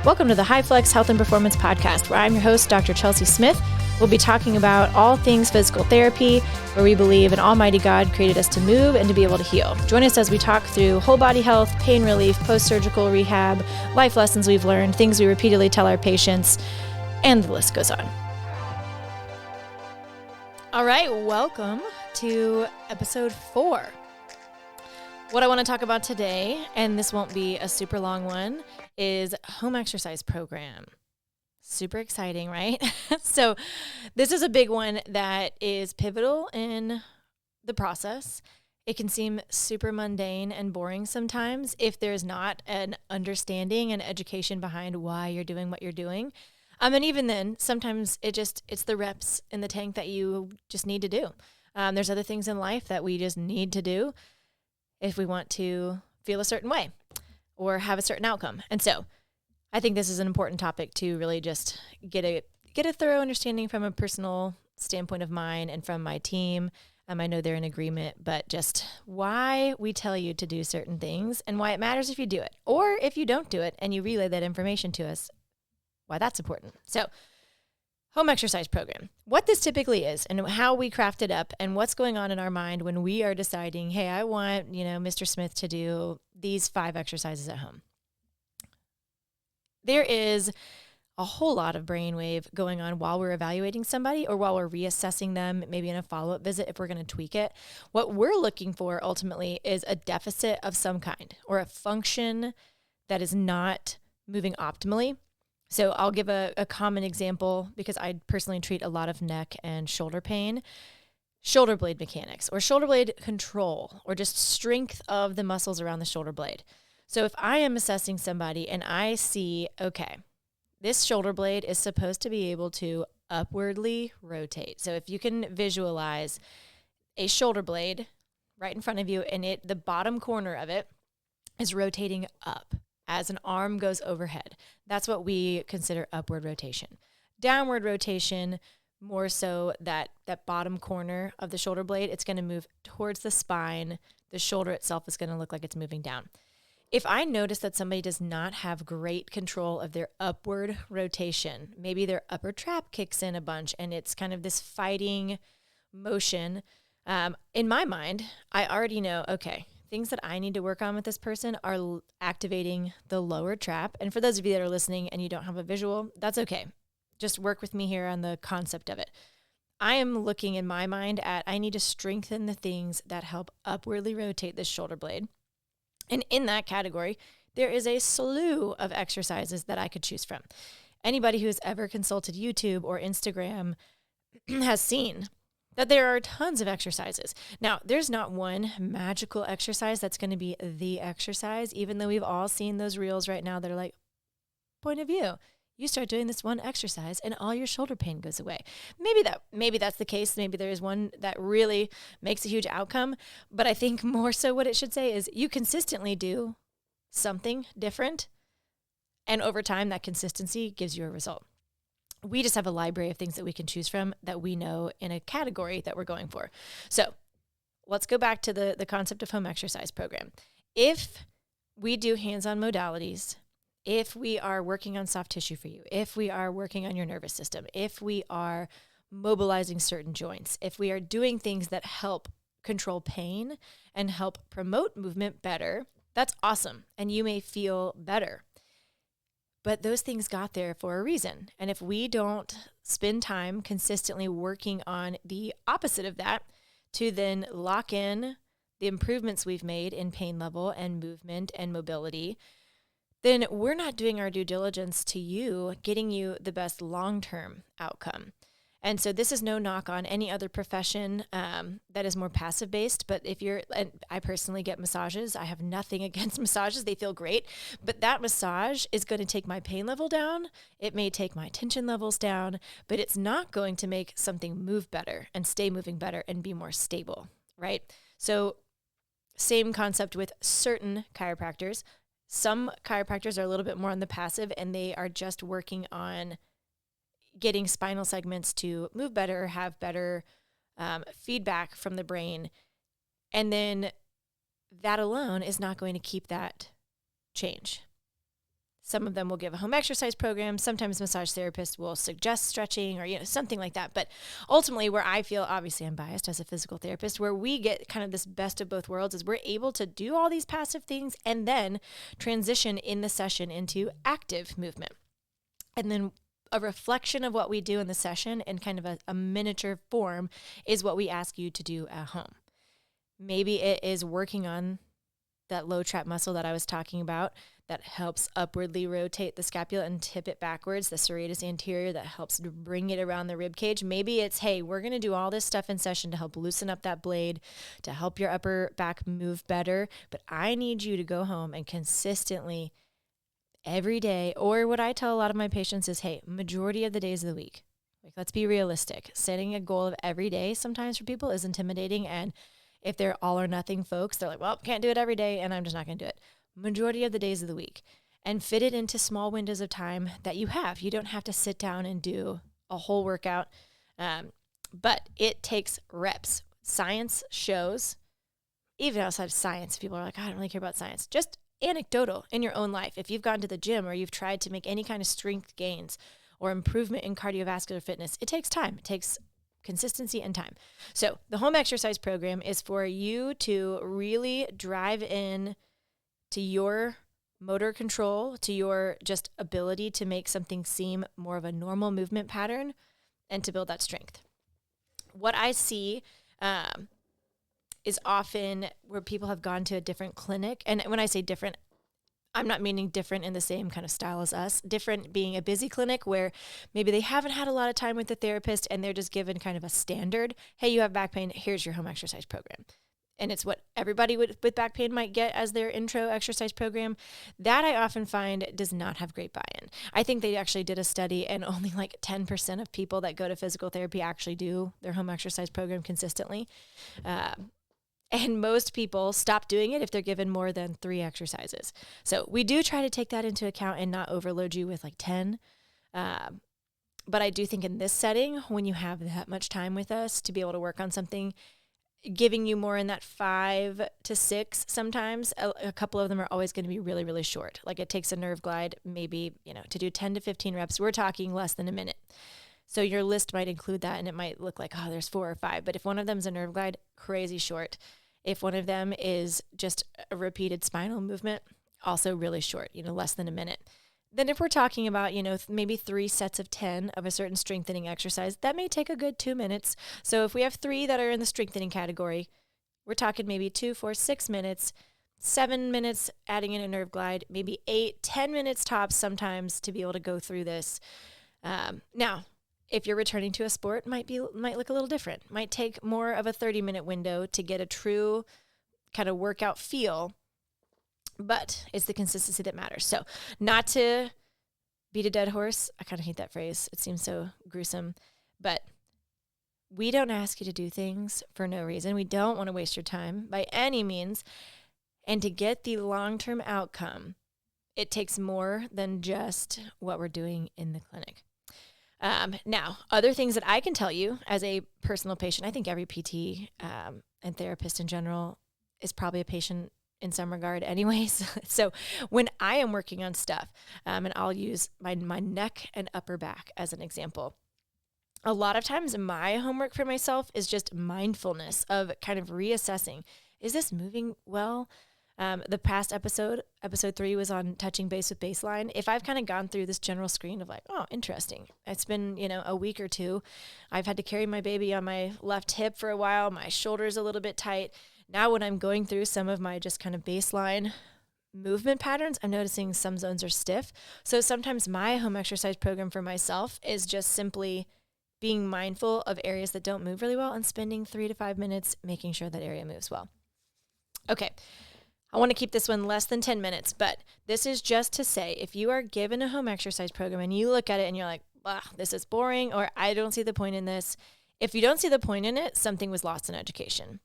Welcome to the HiFLEX Health and Performance Podcast, where I'm your host, Dr. Chelsea Smith. We'll be talking about all things physical therapy, where we believe an almighty God created us to move and to be able to heal. Join us as we talk through whole body health, pain relief, post-surgical rehab, life lessons we've learned, things we repeatedly tell our patients, and the list goes on. All right, welcome to episode 4. What I want to talk about today, and this won't be a super long one, is home exercise program. Super exciting, right? So this is a big one that is pivotal in the process. It can seem super mundane and boring sometimes if there's not an understanding and education behind why you're doing what you're doing. And even then, sometimes it's the reps in the tank that you just need to do. There's other things in life that we just need to do if we want to feel a certain way or have a certain outcome. And so I think this is an important topic to really just get a thorough understanding from a personal standpoint of mine and from my team. I know they're in agreement, but just why we tell you to do certain things and why it matters if you do it, or if you don't do it and you relay that information to us, why that's important. So home exercise program, what this typically is and how we craft it up and what's going on in our mind when we are deciding, hey, I want, Mr. Smith to do these 5 exercises at home. There is a whole lot of brainwave going on while we're evaluating somebody or while we're reassessing them, maybe in a follow-up visit if we're going to tweak it. What we're looking for ultimately is a deficit of some kind or a function that is not moving optimally. So I'll give a common example because I personally treat a lot of neck and shoulder pain. Shoulder blade mechanics or shoulder blade control or just strength of the muscles around the shoulder blade. So if I am assessing somebody and I see, okay, this shoulder blade is supposed to be able to upwardly rotate. So if you can visualize a shoulder blade right in front of you and the bottom corner of it is rotating up as an arm goes overhead. That's what we consider upward rotation. Downward rotation, more so that bottom corner of the shoulder blade, it's going to move towards the spine. The shoulder itself is going to look like it's moving down. If I notice that somebody does not have great control of their upward rotation, maybe their upper trap kicks in a bunch and it's kind of this fighting motion, in my mind, I already know, okay, things that I need to work on with this person are activating the lower trap. And for those of you that are listening and you don't have a visual, that's okay. Just work with me here on the concept of it. I am looking in my mind at I need to strengthen the things that help upwardly rotate this shoulder blade. And in that category, there is a slew of exercises that I could choose from. Anybody who has ever consulted YouTube or Instagram has seen that there are tons of exercises. Now, there's not one magical exercise that's going to be the exercise, even though we've all seen those reels right now that are like, point of view, you start doing this one exercise and all your shoulder pain goes away. Maybe that's the case. Maybe there is one that really makes a huge outcome. But I think more so what it should say is you consistently do something different. And over time, that consistency gives you a result. We just have a library of things that we can choose from that we know in a category that we're going for. So let's go back to the concept of home exercise program. If we do hands-on modalities, if we are working on soft tissue for you, if we are working on your nervous system, if we are mobilizing certain joints, if we are doing things that help control pain and help promote movement better, that's awesome. And you may feel better. But those things got there for a reason. And if we don't spend time consistently working on the opposite of that to then lock in the improvements we've made in pain level and movement and mobility, then we're not doing our due diligence to you, getting you the best long-term outcome. And so this is no knock on any other profession that is more passive-based, but and I personally get massages. I have nothing against massages. They feel great, but that massage is going to take my pain level down. It may take my tension levels down, but it's not going to make something move better and stay moving better and be more stable, right? So same concept with certain chiropractors. Some chiropractors are a little bit more on the passive, and they are just working on getting spinal segments to move better, have better feedback from the brain. And then that alone is not going to keep that change. Some of them will give a home exercise program. Sometimes massage therapists will suggest stretching or, something like that. But ultimately, where I feel, obviously I'm biased as a physical therapist, where we get kind of this best of both worlds is we're able to do all these passive things and then transition in the session into active movement. And then a reflection of what we do in the session in kind of a miniature form is what we ask you to do at home. Maybe it is working on that low trap muscle that I was talking about that helps upwardly rotate the scapula and tip it backwards, the serratus anterior that helps to bring it around the rib cage. Maybe it's, hey, we're going to do all this stuff in session to help loosen up that blade, to help your upper back move better, but I need you to go home and consistently every day, or what I tell a lot of my patients is, hey, majority of the days of the week, like, let's be realistic. Setting a goal of every day sometimes for people is intimidating, and if they're all or nothing folks, they're like, well, can't do it every day, and I'm just not going to do it. Majority of the days of the week, and fit it into small windows of time that you have. You don't have to sit down and do a whole workout, but it takes reps. Science shows, even outside of science, people are like, I don't really care about science. Just anecdotal in your own life. If you've gone to the gym or you've tried to make any kind of strength gains or improvement in cardiovascular fitness, it takes time. It takes consistency and time. So the home exercise program is for you to really drive in to your motor control, to your just ability to make something seem more of a normal movement pattern and to build that strength. What I see is often where people have gone to a different clinic. And when I say different, I'm not meaning different in the same kind of style as us. Different being a busy clinic where maybe they haven't had a lot of time with the therapist and they're just given kind of a standard, hey, you have back pain, here's your home exercise program. And it's what everybody with back pain might get as their intro exercise program. That I often find does not have great buy-in. I think they actually did a study and only like 10% of people that go to physical therapy actually do their home exercise program consistently. And most people stop doing it if they're given more than 3 exercises. So we do try to take that into account and not overload you with like 10. But I do think in this setting, when you have that much time with us to be able to work on something, giving you more in that 5 to 6 sometimes, a couple of them are always going to be really, really short. Like it takes a nerve glide, maybe, to do 10 to 15 reps, we're talking less than a minute. So your list might include that and it might look like, oh, there's 4 or 5. But if one of them is a nerve glide, crazy short. If one of them is just a repeated spinal movement, also really short, less than a minute. Then if we're talking about, maybe 3 sets of 10 of a certain strengthening exercise, that may take a good 2 minutes. So if we have 3 that are in the strengthening category, we're talking maybe 2, 4, 6 minutes, 7 minutes adding in a nerve glide, maybe 8, 10 minutes tops sometimes to be able to go through this. Now, if you're returning to a sport, might look a little different. Might take more of a 30-minute window to get a true kind of workout feel, but it's the consistency that matters. So not to beat a dead horse. I kind of hate that phrase. It seems so gruesome, but we don't ask you to do things for no reason. We don't want to waste your time by any means. And to get the long-term outcome, it takes more than just what we're doing in the clinic. Now, other things that I can tell you as a personal patient, I think every PT and therapist in general is probably a patient in some regard anyways. So when I am working on stuff, and I'll use my neck and upper back as an example, a lot of times my homework for myself is just mindfulness of kind of reassessing, is this moving well? The past episode 3 was on touching base with baseline. If I've kind of gone through this general screen of like, oh, interesting. It's been, a week or 2. I've had to carry my baby on my left hip for a while. My shoulder's a little bit tight. Now when I'm going through some of my just kind of baseline movement patterns, I'm noticing some zones are stiff. So sometimes my home exercise program for myself is just simply being mindful of areas that don't move really well and spending 3 to 5 minutes making sure that area moves well. Okay. I want to keep this one less than 10 minutes, but this is just to say, if you are given a home exercise program and you look at it and you're like, this is boring, or I don't see the point in this. If you don't see the point in it, something was lost in education.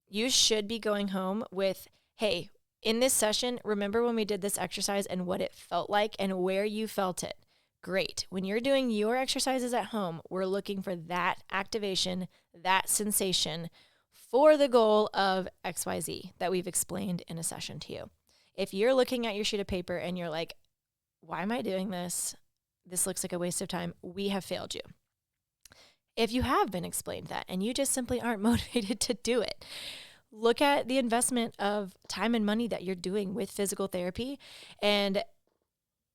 You should be going home with, hey, in this session, remember when we did this exercise and what it felt like and where you felt it. Great. When you're doing your exercises at home, we're looking for that activation, that sensation, for the goal of XYZ that we've explained in a session to you. If you're looking at your sheet of paper and you're like, why am I doing this? This looks like a waste of time. We have failed you. If you have been explained that and you just simply aren't motivated to do it, look at the investment of time and money that you're doing with physical therapy, and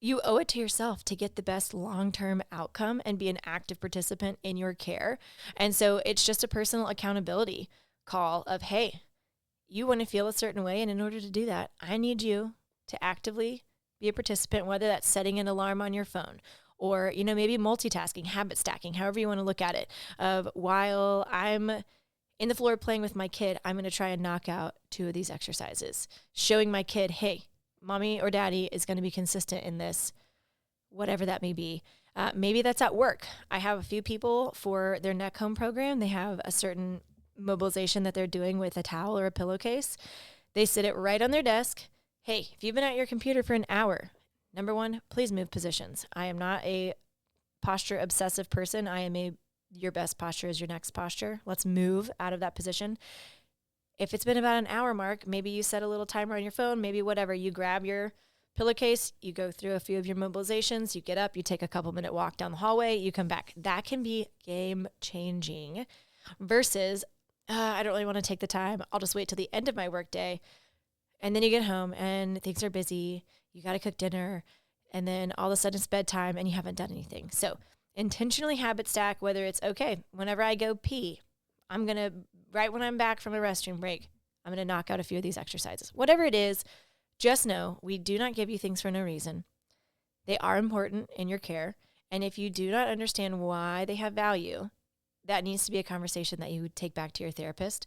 you owe it to yourself to get the best long-term outcome and be an active participant in your care. And so it's just a personal accountability call of, hey, you want to feel a certain way, and in order to do that, I need you to actively be a participant, whether that's setting an alarm on your phone or, maybe multitasking, habit stacking, however you want to look at it, of while I'm in the floor playing with my kid, I'm going to try and knock out 2 of these exercises, showing my kid, hey, mommy or daddy is going to be consistent in this, whatever that may be. Maybe that's at work. I have a few people for their neck home program. They have a certain mobilization that they're doing with a towel or a pillowcase. They sit it right on their desk. Hey, if you've been at your computer for an hour, number 1, please move positions. I am not a posture obsessive person. I am your best posture is your next posture. Let's move out of that position. If it's been about an hour mark, maybe you set a little timer on your phone, maybe whatever. You grab your pillowcase, you go through a few of your mobilizations, you get up, you take a couple minute walk down the hallway, you come back. That can be game changing versus, I don't really want to take the time. I'll just wait till the end of my work day. And then you get home and things are busy. You got to cook dinner. And then all of a sudden it's bedtime and you haven't done anything. So intentionally habit stack, whether it's, okay, whenever I go pee, I'm going to, right when I'm back from a restroom break, I'm going to knock out a few of these exercises. Whatever it is, just know we do not give you things for no reason. They are important in your care. And if you do not understand why they have value, that needs to be a conversation that you would take back to your therapist.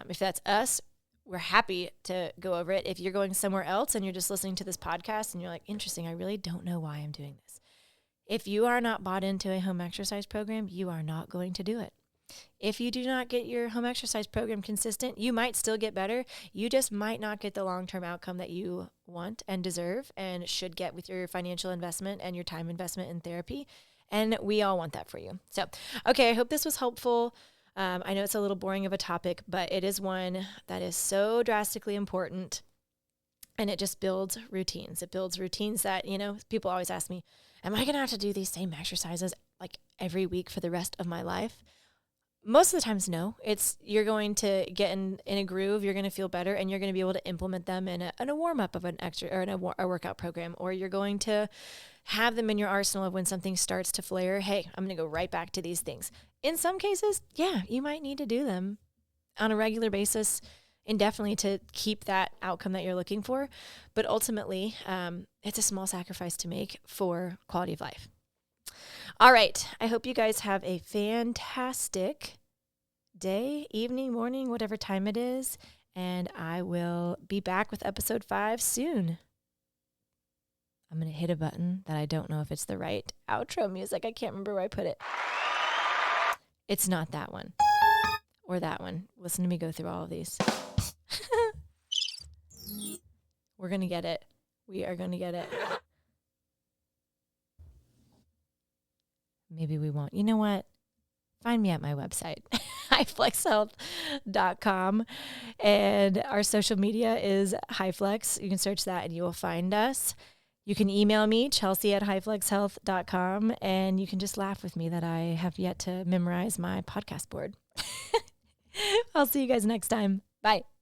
If that's us, we're happy to go over it. If you're going somewhere else and you're just listening to this podcast and you're like, interesting, I really don't know why I'm doing this. If you are not bought into a home exercise program, you are not going to do it. If you do not get your home exercise program consistent, you might still get better. You just might not get the long-term outcome that you want and deserve and should get with your financial investment and your time investment in therapy. And we all want that for you. So, okay, I hope this was helpful. I know it's a little boring of a topic, but it is one that is so drastically important. And it just builds routines. It builds routines that, people always ask me, am I going to have to do these same exercises like every week for the rest of my life? Most of the times, no. You're going to get in a groove, you're going to feel better, and you're going to be able to implement them in a warm-up of an extra or in a workout program, or you're going to have them in your arsenal of when something starts to flare, hey, I'm going to go right back to these things. In some cases, yeah, you might need to do them on a regular basis indefinitely to keep that outcome that you're looking for. But ultimately, it's a small sacrifice to make for quality of life. All right. I hope you guys have a fantastic day, evening, morning, whatever time it is. And I will be back with episode 5 soon. I'm going to hit a button that I don't know if it's the right outro music. I can't remember where I put it. It's not that one or that one. Listen to me go through all of these. We're going to get it. We are going to get it. Maybe we won't. You know what? Find me at my website, HiFLEXhealth.com. And our social media is HiFLEX. You can search that and you will find us. You can email me, Chelsea@HiFLEXhealth.com, and you can just laugh with me that I have yet to memorize my podcast board. I'll see you guys next time. Bye.